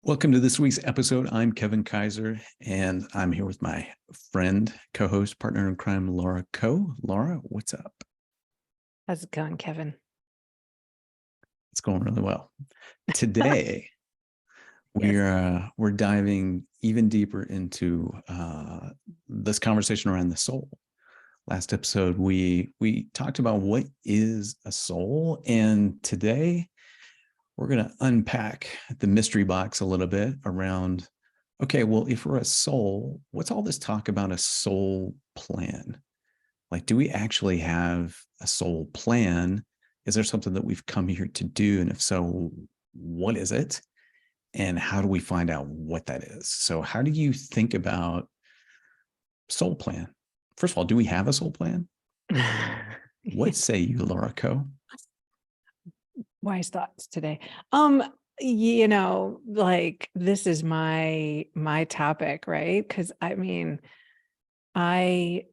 Welcome to this week's episode. I'm Kevin Kaiser, and I'm here with my friend, co-host, partner in crime, Laura Coe. Laura, what's up? How's it going, Kevin? It's going really well. Today, we're diving even deeper into this conversation around the soul. Last episode, we talked about what is a soul, and today we're going to unpack the mystery box a little bit around, okay, well, if we're a soul, what's all this talk about a soul plan? Like, do we actually have a soul plan? Is there something that we've come here to do? And if so, what is it? And how do we find out what that is? So how do you think about soul plan? First of all, do we have a soul plan? What say you, Laura Coe? Wise thoughts today. Like this is my topic, right? Because I mean, I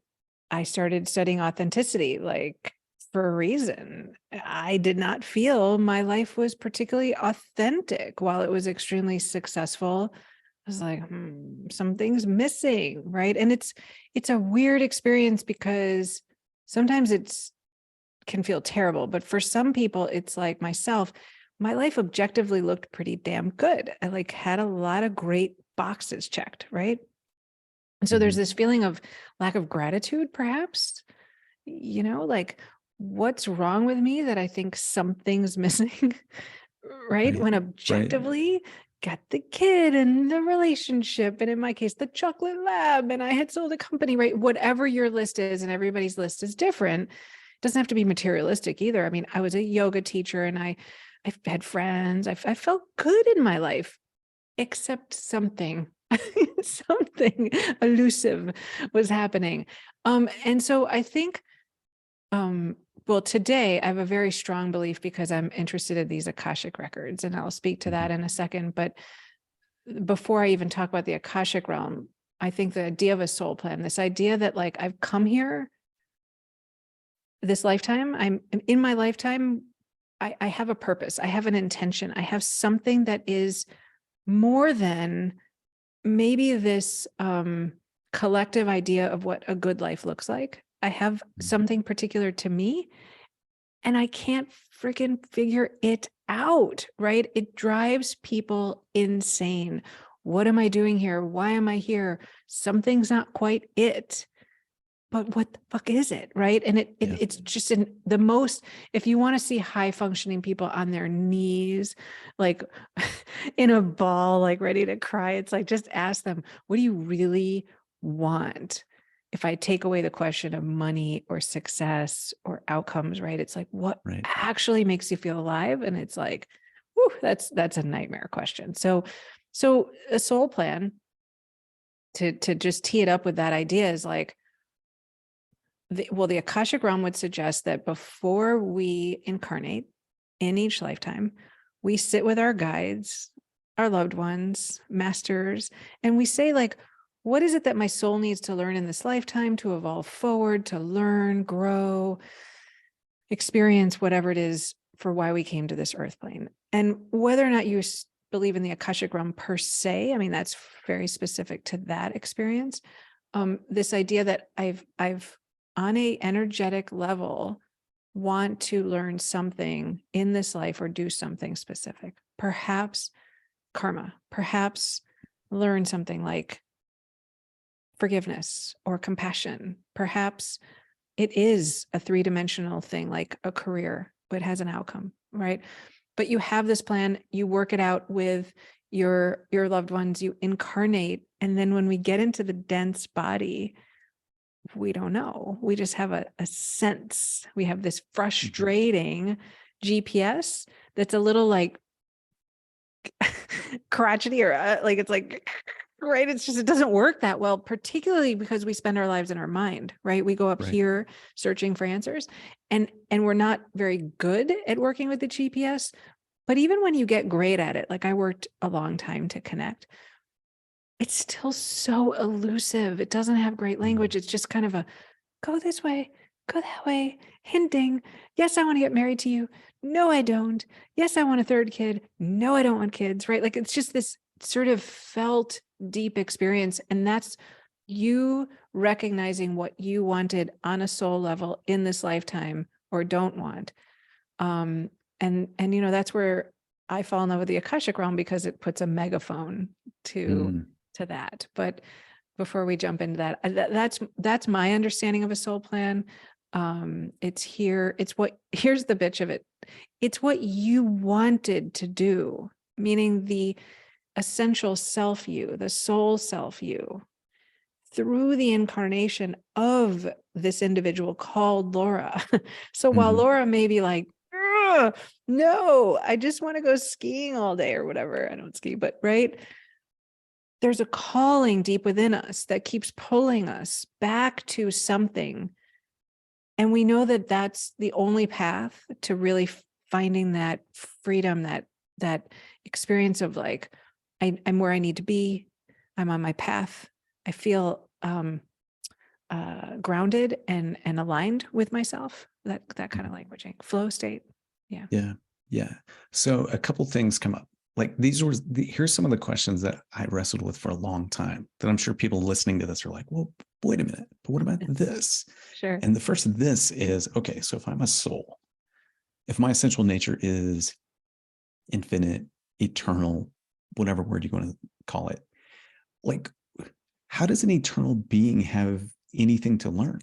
started studying authenticity like for a reason. I did not feel my life was particularly authentic while it was extremely successful. I was like, something's missing, right? And it's a weird experience because sometimes can feel terrible, but for some people, it's like myself, my life objectively looked pretty damn good. I like had a lot of great boxes checked, right? And so there's this feeling of lack of gratitude, perhaps, like what's wrong with me that I think something's missing, right? When objectively got the kid and the relationship, and in my case, the chocolate lab, and I had sold a company, right? Whatever your list is, and everybody's list is different. Doesn't have to be materialistic either. I mean, I was a yoga teacher and I've had friends. I felt good in my life, except something elusive was happening. And so I think, well, today I have a very strong belief because I'm interested in these Akashic records, and I'll speak to that in a second. But before I even talk about the Akashic realm, I think the idea of a soul plan, this idea that like I've come here this lifetime, I'm in my lifetime, I have a purpose. I have an intention. I have something that is more than maybe this collective idea of what a good life looks like. I have something particular to me, and I can't freaking figure it out, right? It drives people insane. What am I doing here? Why am I here? Something's not quite it. But what the fuck is it, right? And it's just in the most, if you want to see high functioning people on their knees, like in a ball, like ready to cry, it's like, just ask them, what do you really want? If I take away the question of money or success or outcomes, right? It's like, what actually makes you feel alive? And it's like, whew, that's a nightmare question. So a soul plan, to just tee it up with that idea, is like, the Akashic realm would suggest that before we incarnate in each lifetime, we sit with our guides, our loved ones, masters, and we say, like, what is it that my soul needs to learn in this lifetime to evolve forward, to learn, grow, experience whatever it is for why we came to this earth plane. And whether or not you believe in the Akashic realm per se, I mean, that's very specific to that experience. This idea that I've on a energetic level want to learn something in this life or do something specific, perhaps karma, perhaps learn something like forgiveness or compassion. Perhaps it is a three-dimensional thing, like a career, but it has an outcome, right? But you have this plan, you work it out with your loved ones, you incarnate. And then when we get into the dense body, we don't know. We just have a sense. We have this frustrating GPS that's a little like crotchety, or like, it's like, right? It's just, it doesn't work that well, particularly because we spend our lives in our mind, right? We go up here searching for answers, and we're not very good at working with the GPS. But even when you get great at it, like I worked a long time to connect, it's still so elusive. It doesn't have great language. It's just kind of a go this way, go that way, hinting. Yes, I want to get married to you. No, I don't. Yes, I want a third kid. No, I don't want kids, right? Like, it's just this sort of felt deep experience. And that's you recognizing what you wanted on a soul level in this lifetime or don't want. And that's where I fall in love with the Akashic realm, because it puts a megaphone to that. But before we jump into that, that's my understanding of a soul plan. Here's the bitch of it. It's what you wanted to do, meaning the essential self you, the soul self you, through the incarnation of this individual called Laura. So while Laura may be like, no, I just want to go skiing all day or whatever. I don't ski, but right. There's a calling deep within us that keeps pulling us back to something. And we know that that's the only path to really finding that freedom, that experience of like, I'm where I need to be. I'm on my path. I feel grounded and aligned with myself. That kind of languaging, flow state. Yeah. Yeah. So a couple things come up. Like here's some of the questions that I wrestled with for a long time that I'm sure people listening to this are like, well, wait a minute, but what about this? Sure. And the first of this is, okay, so if I'm a soul, if my essential nature is infinite, eternal, whatever word you want to call it, like, how does an eternal being have anything to learn?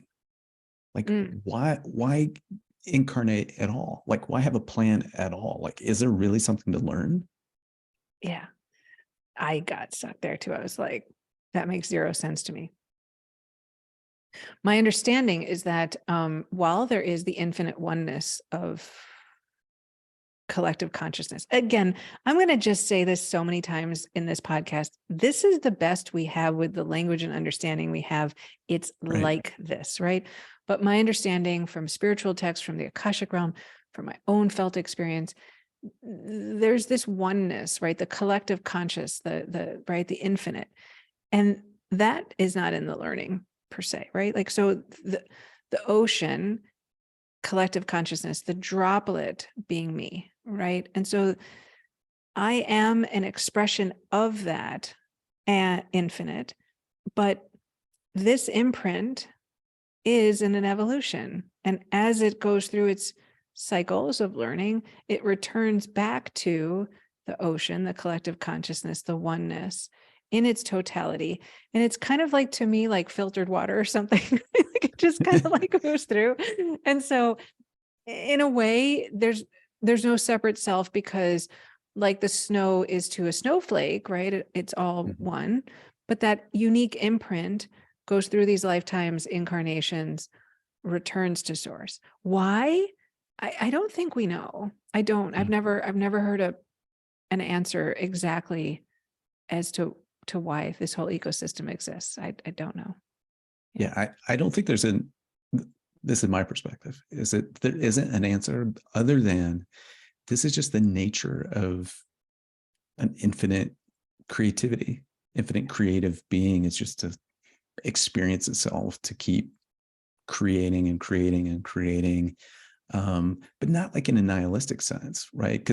Like, why incarnate at all? Like, why have a plan at all? Like, is there really something to learn? Yeah. I got stuck there too. I was like, that makes zero sense to me. My understanding is that while there is the infinite oneness of collective consciousness, again, I'm going to just say this so many times in this podcast, this is the best we have with the language and understanding we have. It's Right. like this, right? But my understanding from spiritual texts, from the Akashic realm, from my own felt experience, there's this oneness, right? The collective conscious, the infinite. And that is not in the learning per se, right? Like, so the ocean, collective consciousness, the droplet being me, right? And so I am an expression of that infinite, but this imprint is in an evolution. And as it goes through its cycles of learning, it returns back to the ocean, the collective consciousness, the oneness in its totality. And it's kind of like, to me, like filtered water or something. Like it just kind of like goes through. And so in a way, there's no separate self, because like the snow is to a snowflake, right? It's all one, but that unique imprint goes through these lifetimes, incarnations, returns to source. Why? I don't think we know. I don't. I've never heard an answer exactly as to why this whole ecosystem exists. I don't know. Yeah, I don't think this is my perspective, is that there isn't an answer other than this is just the nature of an infinite creativity, infinite creative being. It's just to experience itself, to keep creating and creating and creating, but not like in a nihilistic sense, right?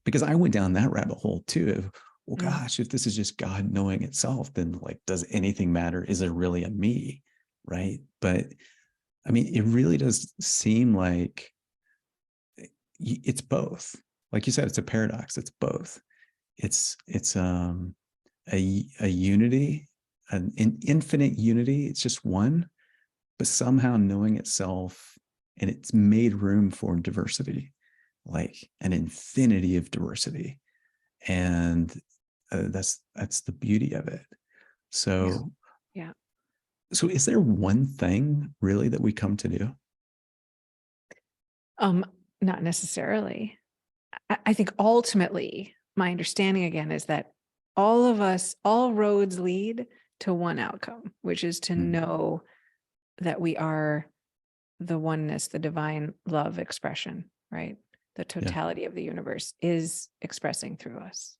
Because I went down that rabbit hole too. Well, gosh, if this is just God knowing itself, then like, does anything matter? Is there really a me, right? But I mean, it really does seem like it's both. Like you said, it's a paradox. It's both. It's a unity, an infinite unity. It's just one, but somehow knowing itself, and it's made room for diversity, like an infinity of diversity. And that's the beauty of it. So, yeah. So is there one thing really that we come to do? Not necessarily. I think ultimately, my understanding again is that all roads lead to one outcome, which is to know that we are the oneness, the divine love expression, right? The totality of the universe is expressing through us.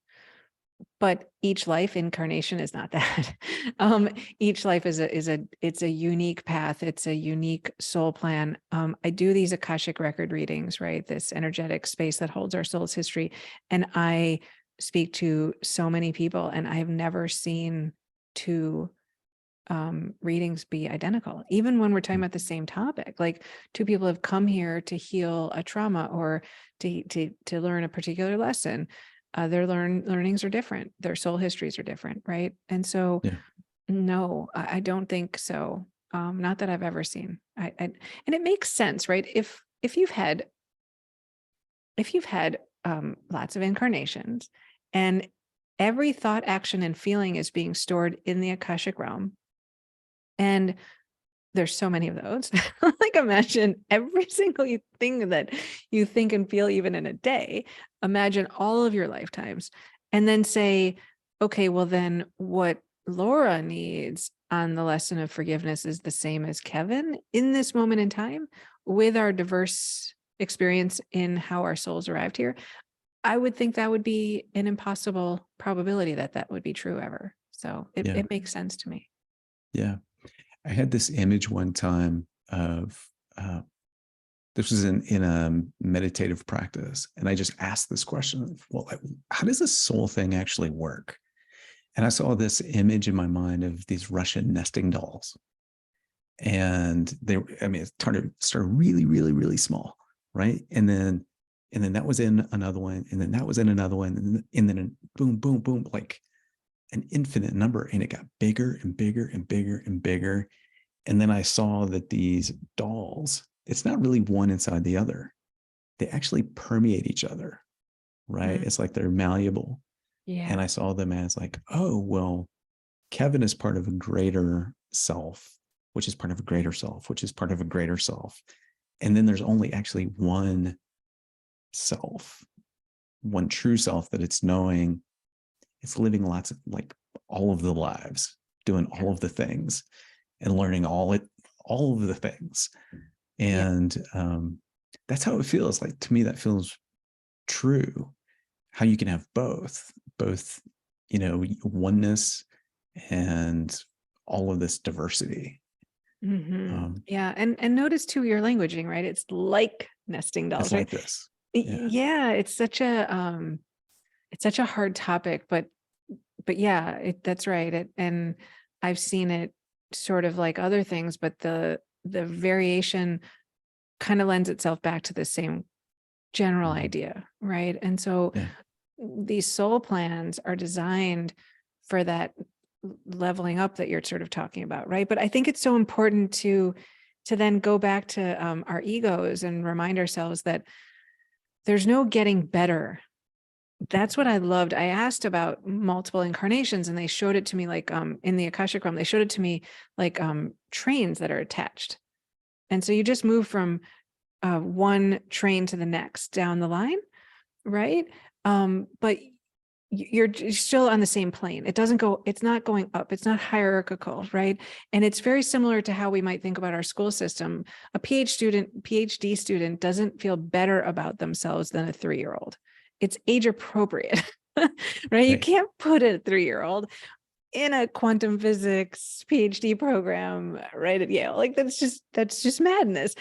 But each life incarnation is not that. Each life is a unique path. It's a unique soul plan. I do these Akashic record readings, right? This energetic space that holds our soul's history. And I speak to so many people, and I have never seen two readings be identical, even when we're talking about the same topic. Like, two people have come here to heal a trauma or to learn a particular lesson. Their learnings are different. Their soul histories are different, right? And so, Yeah. no, I don't think so. Not that I've ever seen. And it makes sense, right? If you've had lots of incarnations, and every thought, action, and feeling is being stored in the Akashic realm, and there's so many of those. Like, imagine every single thing that you think and feel, even in a day. Imagine all of your lifetimes, and then say, okay, well, then what Laura needs on the lesson of forgiveness is the same as Kevin in this moment in time, with our diverse experience in how our souls arrived here. I would think that would be an impossible probability that that would be true ever. So Yeah. it makes sense to me. Yeah. I had this image one time of this was in a meditative practice, and I just asked this question of, well, how does this soul thing actually work? And I saw this image in my mind of these Russian nesting dolls, and it started really, really, really small, right? And then that was in another one, and then that was in another one, and then boom, boom, boom, like an infinite number, and it got bigger and bigger and bigger and bigger. And then I saw that these dolls, it's not really one inside the other. They actually permeate each other, right? Mm. It's like they're malleable. Yeah. And I saw them as like, oh, well, Kevin is part of a greater self, which is part of a greater self, which is part of a greater self. And then there's only actually one self, one true self that it's knowing. It's living lots of, like, all of the lives, doing all of the things and learning all of the things. And that's how it feels. Like, to me, that feels true. How you can have both, oneness and all of this diversity. Yeah. And notice too, your languaging, right? It's like nesting dolls, It's right? like this. Yeah. It's such a hard topic, but yeah, that's right. And I've seen it sort of like other things, but the variation kind of lends itself back to the same general idea, right? And so Yeah. these soul plans are designed for that leveling up that you're sort of talking about, right? But I think it's so important to then go back to our egos and remind ourselves that there's no getting better. That's what I loved. I asked about multiple incarnations, and they showed it to me, like in the Akashic realm, they showed it to me like trains that are attached. And so you just move from one train to the next down the line, right? But you're still on the same plane. It's not going up. It's not hierarchical, right? And it's very similar to how we might think about our school system. A PhD student doesn't feel better about themselves than a 3-year-old. It's age appropriate, right? You can't put a 3-year-old in a quantum physics PhD program right at Yale. Like, that's just madness.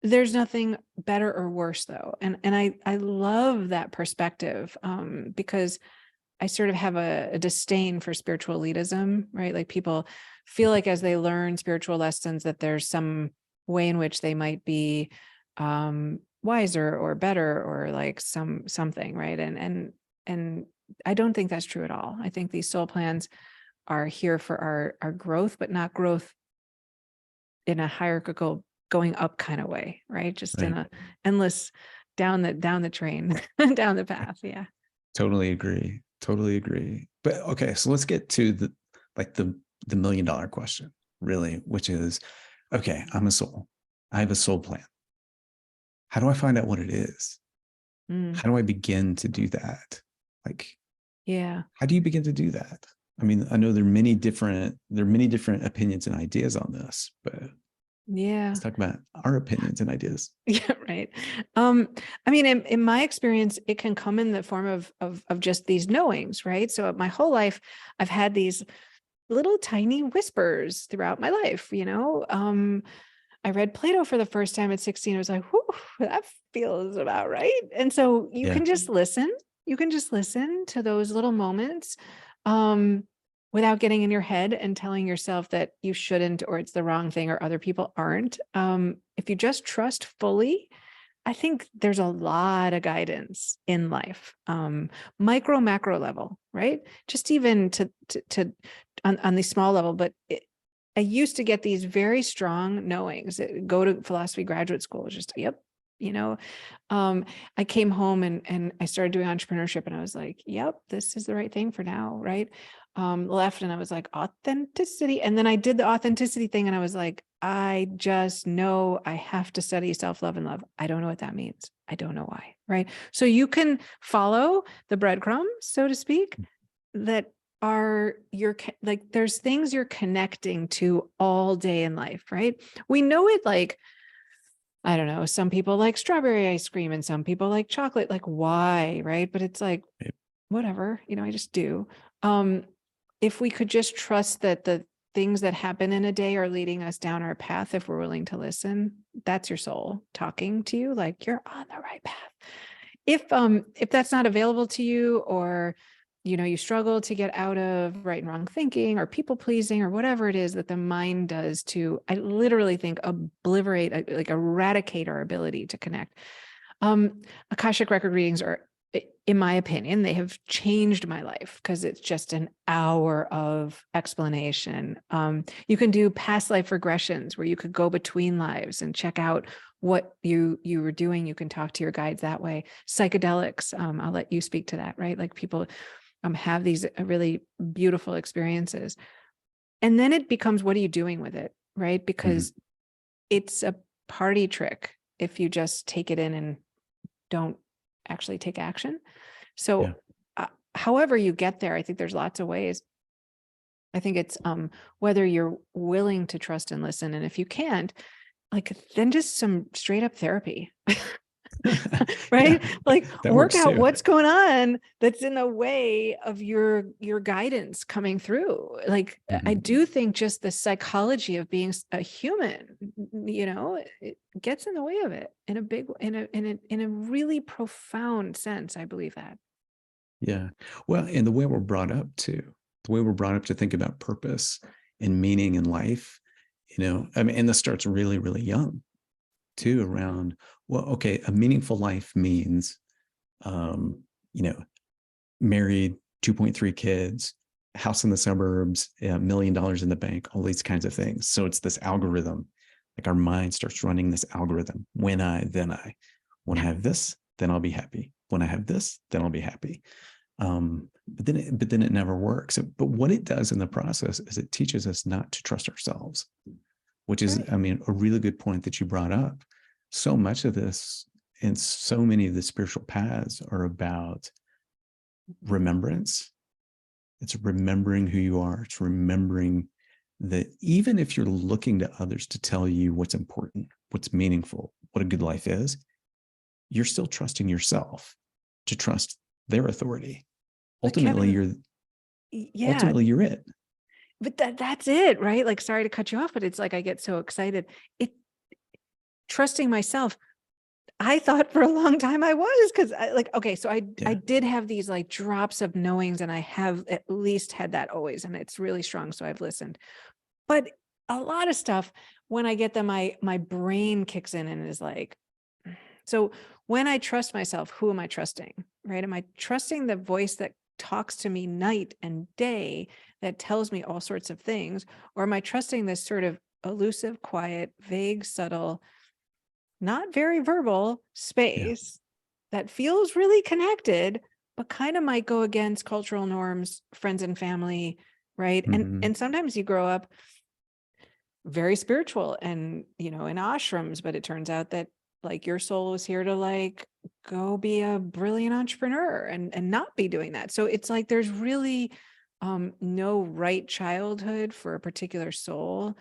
There's nothing better or worse, though. And I love that perspective, because I sort of have a disdain for spiritual elitism, right? Like, people feel like as they learn spiritual lessons that there's some way in which they might be wiser or better, or like something, right? And I don't think that's true at all. I think these soul plans are here for our growth, but not growth in a hierarchical going up kind of way, right? Just in a endless down the train, down the path. Yeah. Totally agree. But okay, so let's get to the $1 million question, really, which is, okay, I'm a soul. I have a soul plan. How do I find out what it is? How do I begin to do that? Like, how do you begin to do that? I mean, I know there are many different opinions and ideas on this, but let's talk about our opinions and ideas. Yeah, right. I mean, in my experience, it can come in the form of just these knowings, right? So my whole life, I've had these little tiny whispers throughout my life. I read Plato for the first time at 16. I was like, whew, that feels about right. And so you can just listen. You can just listen to those little moments um, without getting in your head and telling yourself that you shouldn't, or it's the wrong thing, or other people aren't. If you just trust fully, I think there's a lot of guidance in life, micro, macro level, right? Just even to on the small level. But I used to get these very strong knowings. Go to philosophy graduate school, just, yep. You know, I came home and I started doing entrepreneurship, and I was like, yep, this is the right thing for now, right? Left, and I was like, authenticity. And then I did the authenticity thing, and I was like, I just know I have to study self-love and love. I don't know what that means. I don't know why, right? So you can follow the breadcrumbs, so to speak, that are like, there's things you're connecting to all day in life, right? We know it, like, I don't know, some people like strawberry ice cream and some people like chocolate, like, why, right? But it's like, whatever, I just do. If we could just trust that the things that happen in a day are leading us down our path, if we're willing to listen, that's your soul talking to you, like, you're on the right path. If that's not available to you, or you struggle to get out of right and wrong thinking or people pleasing or whatever it is that the mind does to, I literally think, obliterate, like eradicate our ability to connect. Akashic record readings are, in my opinion, they have changed my life, because it's just an hour of explanation. You can do past life regressions where you could go between lives and check out what you were doing. You can talk to your guides that way. Psychedelics, I'll let you speak to that, right? Like, people have these really beautiful experiences. And then it becomes, what are you doing with it, right? Because it's a party trick if you just take it in and don't actually take action. So however you get there, I think there's lots of ways. I think it's whether you're willing to trust and listen. And if you can't, like, then just some straight up therapy. Right? Like, work out what's going on that's in the way of your guidance coming through. Like, I do think just the psychology of being a human, it gets in the way of it in a big, in a really profound sense. I believe that. Yeah. Well, and the way we're brought up to think about purpose and meaning in life, I mean, and this starts really, really young too, around, well, okay, a meaningful life means, married, 2.3 kids, house in the suburbs, $1 million in the bank, all these kinds of things. So it's this algorithm, like our mind starts running this algorithm. When I have this, then I'll be happy. When I have this, then I'll be happy. But then it never works. But what it does in the process is it teaches us not to trust ourselves, which is, I mean, a really good point that you brought up. So much of this and so many of the spiritual paths are about remembrance. It's remembering who you are. It's remembering that even if you're looking to others to tell you what's important, what's meaningful, what a good life is, you're still trusting yourself to trust their authority. Ultimately, Kevin, ultimately you're it. But that's it, right? Like, sorry to cut you off, but it's like, I get so excited. Trusting myself. I thought for a long time I was, because I did have these like drops of knowings, and I have at least had that always, and it's really strong. So I've listened, but a lot of stuff, when I get them, my brain kicks in and is like, so when I trust myself, who am I trusting, right? Am I trusting the voice that talks to me night and day, that tells me all sorts of things? Or am I trusting this sort of elusive, quiet, vague, subtle, not very verbal space that feels really connected, but kind of might go against cultural norms, friends and family, right? And sometimes you grow up very spiritual and, in ashrams, but it turns out that, like, your soul is here to, like, go be a brilliant entrepreneur and not be doing that. So it's like, there's really no right childhood for a particular soul.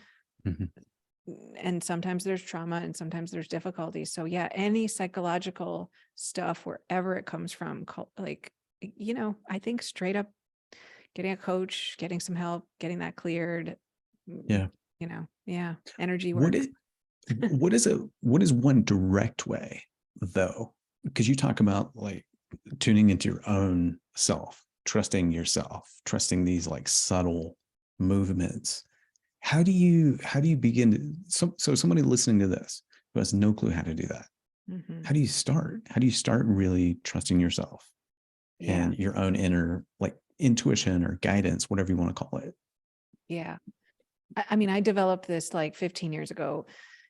And sometimes there's trauma and sometimes there's difficulties. So any psychological stuff, wherever it comes from, like, I think straight up getting a coach, getting some help, getting that cleared. Energy work. What is one direct way, though? Because you talk about, like, tuning into your own self, trusting yourself, trusting these like subtle movements. How do you begin to, so somebody listening to this who has no clue how to do that, Mhm. how do you start? How do you start really trusting yourself Yeah. and your own inner like intuition or guidance, whatever you want to call it? Yeah. I mean, I developed this like 15 years ago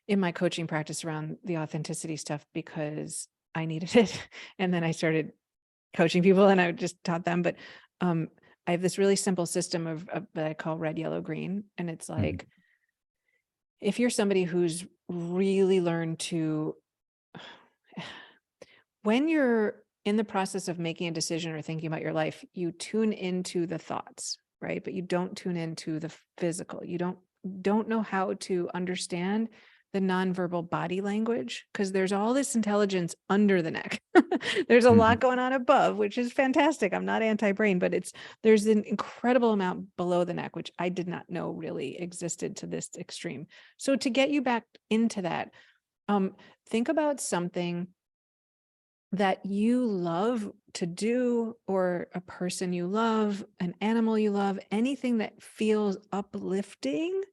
in my coaching practice around the authenticity stuff because I needed it. And then I started coaching people and I just taught them. But I have this really simple system of that I call red, yellow, green. And it's Mhm. like, if you're somebody who's really learned to, when you're in the process of making a decision or thinking about your life, you tune into the thoughts, right? But you don't tune into the physical. You don't know how to understand the nonverbal body language because there's all this intelligence under the neck. There's a lot Mhm. going on above, which is fantastic. I'm not anti-brain, but there's an incredible amount below the neck, which I did not know really existed to this extreme. So to get you back into that, think about something that you love to do, or a person you love, an animal you love, anything that feels uplifting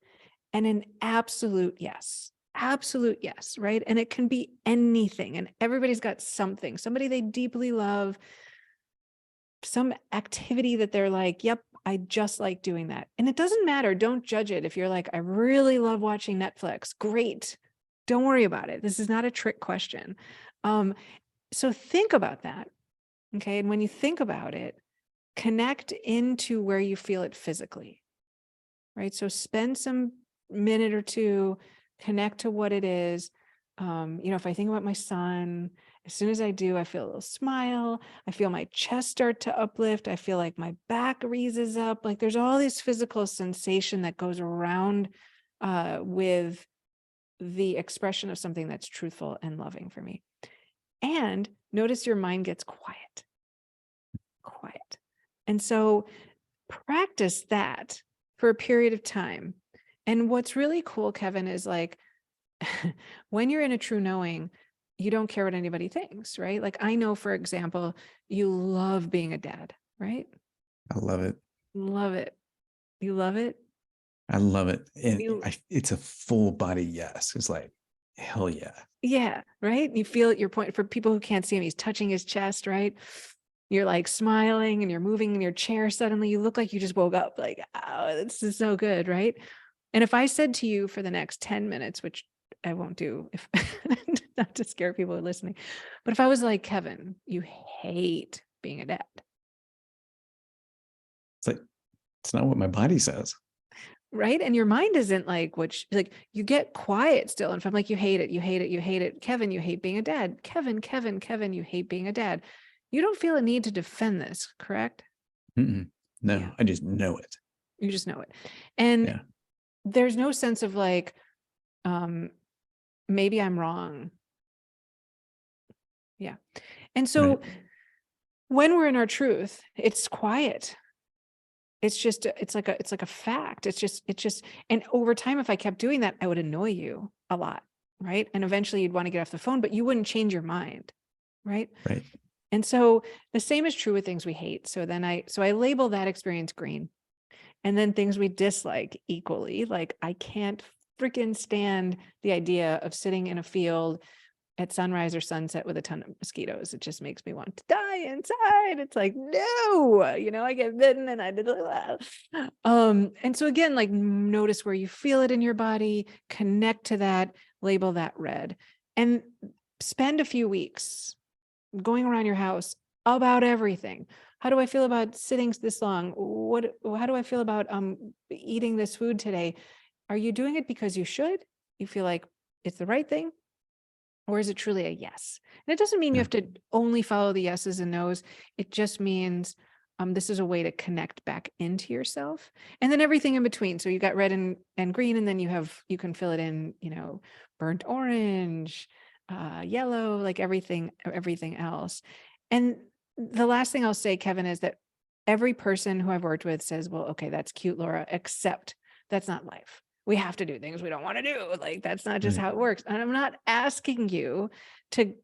and an absolute yes. Absolute yes, right? And it can be anything. And everybody's got something, somebody they deeply love, some activity that they're like, yep, I just like doing that. And it doesn't matter. Don't judge it. If you're like, I really love watching Netflix, great. Don't worry about it. This is not a trick question. So think about that. Okay. And when you think about it, connect into where you feel it physically, right? So spend some minute or two, connect to what it is. If I think about my son, as soon as I do, I feel a little smile. I feel my chest start to uplift. I feel like my back raises up. Like there's all this physical sensation that goes around with the expression of something that's truthful and loving for me. And notice your mind gets quiet. And so practice that for a period of time. And what's really cool, Kevin, is like when you're in a true knowing, you don't care what anybody thinks, right? Like I know, for example, you love being a dad, right? I love it. Love it. You love it. I love it. And You, it's a full body yes. It's like, hell yeah. yeah, right. You feel at your point. For people who can't see him, he's touching his chest, right? You're like smiling and you're moving in your chair. Suddenly you look like you just woke up, like, oh, this is so good, right? And if I said to you for the next 10 minutes, which I won't do if not to scare people who are listening, but if I was like, Kevin, you hate being a dad, It's like, it's not what my body says. right? And your mind isn't like, which like you get quiet still. And if I'm like, you hate it, you hate it, you hate it. Kevin, you hate being a dad. Kevin, you hate being a dad. You don't feel a need to defend this, correct? Mm-mm. No, Yeah. I just know it. You just know it. And Yeah. there's no sense of like, maybe I'm wrong. Yeah. And Right. so when we're in our truth, it's quiet. It's like a fact. And over time, if I kept doing that, I would annoy you a lot. Right. And eventually you'd want to get off the phone, but you wouldn't change your mind. Right. Right. And so the same is true with things we hate. So I label that experience green. And then things we dislike equally, like I can't freaking stand the idea of sitting in a field at sunrise or sunset with a ton of mosquitoes. It just makes me want to die inside. It's like, no, I get bitten and I did that. And so again, like notice where you feel it in your body, connect to that, label that red, and spend a few weeks going around your house about everything. How do I feel about sitting this long? How do I feel about eating this food today? Are you doing it because you should? You feel like it's the right thing? Or is it truly a yes? And it doesn't mean you Yeah. have to only follow the yeses and nos. It just means this is a way to connect back into yourself. And then everything in between. So you got red and green, and then you can fill it in, burnt orange, yellow, like everything else. And the last thing I'll say, Kevin, is that every person who I've worked with says, well, okay, that's cute, Laura, except that's not life. We have to do things we don't want to do. Like, that's not just Right. how it works. And I'm not asking you to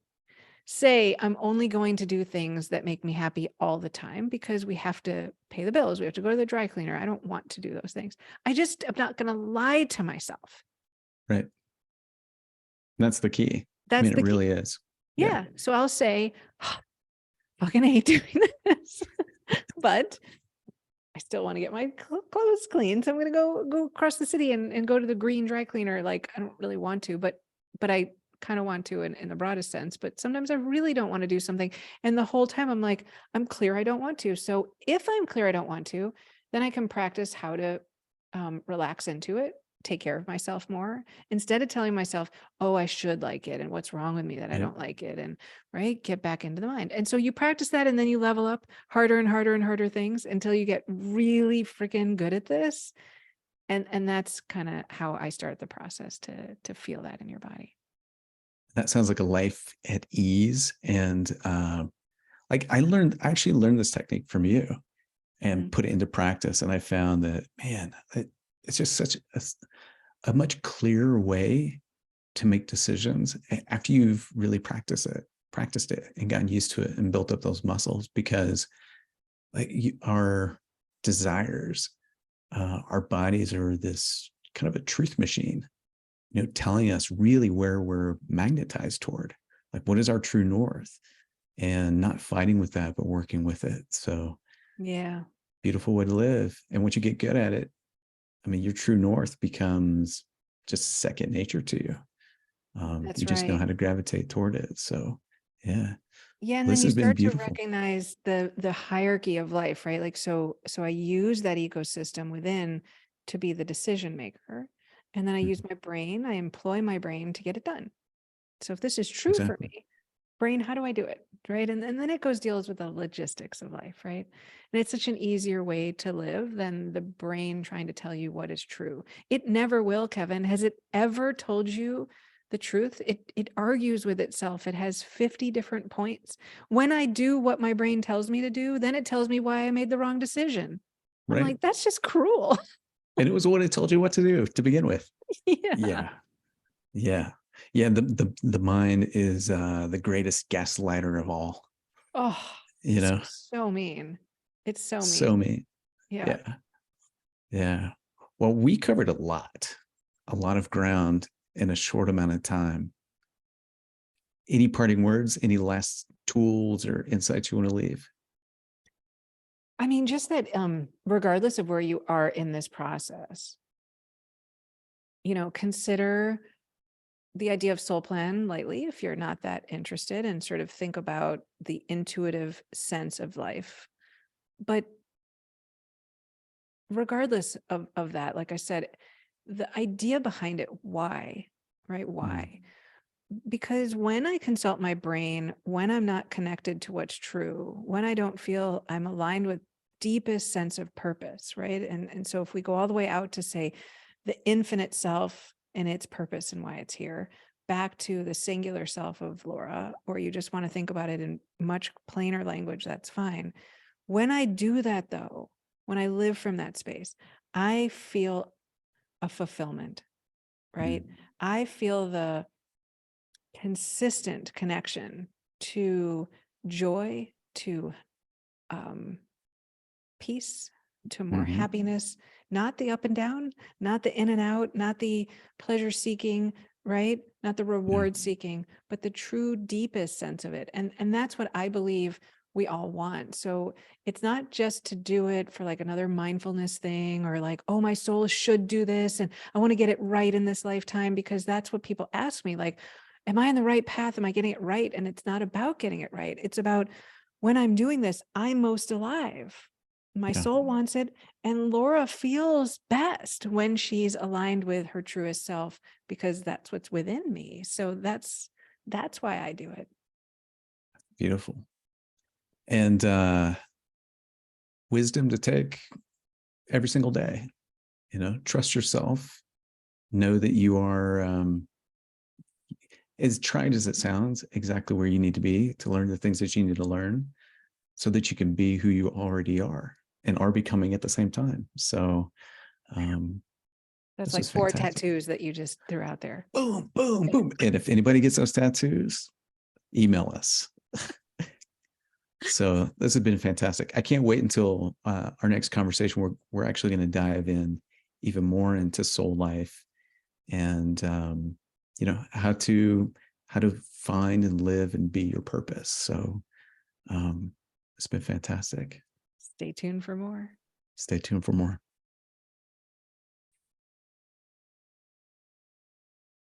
say I'm only going to do things that make me happy all the time because we have to pay the bills. We have to go to the dry cleaner. I don't want to do those things. I'm not going to lie to myself. Right. That's the key. I That's mean, it the key. really is. Yeah. So I'll say, oh, fucking hate doing this, but I still want to get my clothes clean. So I'm going to go across the city and go to the green dry cleaner. Like, I don't really want to, but I kind of want to in the broadest sense, but sometimes I really don't want to do something. And the whole time I'm like, I'm clear I don't want to. So if I'm clear I don't want to, then I can practice how to relax into it, take care of myself more, instead of telling myself, oh, I should like it, and what's wrong with me that I don't like it, and get back into the mind. And so you practice that, and then you level up harder and harder and harder things until you get really freaking good at this. And that's kind of how I start the process to feel that in your body. That sounds like a life at ease. And like I actually learned this technique from you and put it into practice. And I found that, man, it's just such a much clearer way to make decisions after you've really practiced it and gotten used to it and built up those muscles, because like our desires, our bodies are this kind of a truth machine, telling us really where we're magnetized toward, like what is our true north, and not fighting with that, but working with it. So yeah, beautiful way to live. And once you get good at it, I mean, your true north becomes just second nature to you. that's You just know right. how to gravitate toward it. So yeah. Yeah, and Well, then this you has been start to beautiful. recognize the hierarchy of life, right? Like, so I use that ecosystem within to be the decision maker. And then I use my brain, I employ my brain to get it done. So if this is true for Exactly. me, brain, how do I do it? Right. And then it deals with the logistics of life, right? And it's such an easier way to live than the brain trying to tell you what is true. It never will, Kevin. Has it ever told you the truth? It argues with itself. It has 50 different points. When I do what my brain tells me to do, then it tells me why I made the wrong decision. I'm Right. like, that's just cruel. And it was what it told you what to do to begin with. Yeah. Yeah. Yeah. Yeah. The mind is the greatest gaslighter of all, Oh, you it's know, so mean. It's so so mean. mean. Yeah. Yeah. Yeah. Well, we covered a lot of ground in a short amount of time. Any parting words, any last tools or insights you want to leave? I mean, just that regardless of where you are in this process, consider the idea of soul plan lightly if you're not that interested, and sort of think about the intuitive sense of life. But regardless of that, like I said, the idea behind it, why, right? Why? Because when I consult my brain, when I'm not connected to what's true, when I don't feel I'm aligned with deepest sense of purpose, right? And so if we go all the way out to say the infinite self and its purpose and why it's here, back to the singular self of Laura, or you just want to think about it in much plainer language, that's fine. When I do that though, when I live from that space, I feel a fulfillment, right? I feel the consistent connection to joy, to peace, to more happiness, not the up and down, not the in and out, not the pleasure seeking, right? Not the reward seeking, but the true deepest sense of it. And that's what I believe we all want. So it's not just to do it for like another mindfulness thing, or like, oh, my soul should do this and I want to get it right in this lifetime, because that's what people ask me, like, am I on the right path? Am I getting it right? And it's not about getting it right. It's about, when I'm doing this, I'm most alive. My soul wants it. And Laura feels best when she's aligned with her truest self, because that's what's within me. So that's why I do it. Beautiful. And wisdom to take every single day. Trust yourself. Know that you are, as trite as it sounds, exactly where you need to be to learn the things that you need to learn, so that you can be who you already are and are becoming at the same time. So That's this like was 4 fantastic. tattoos that you just threw out there. Boom, boom, boom. And if anybody gets those tattoos, email us. So this has been fantastic. I can't wait until our next conversation. We're actually going to dive in even more into soul life and how to find and live and be your purpose. So it's been fantastic. Stay tuned for more. Stay tuned for more.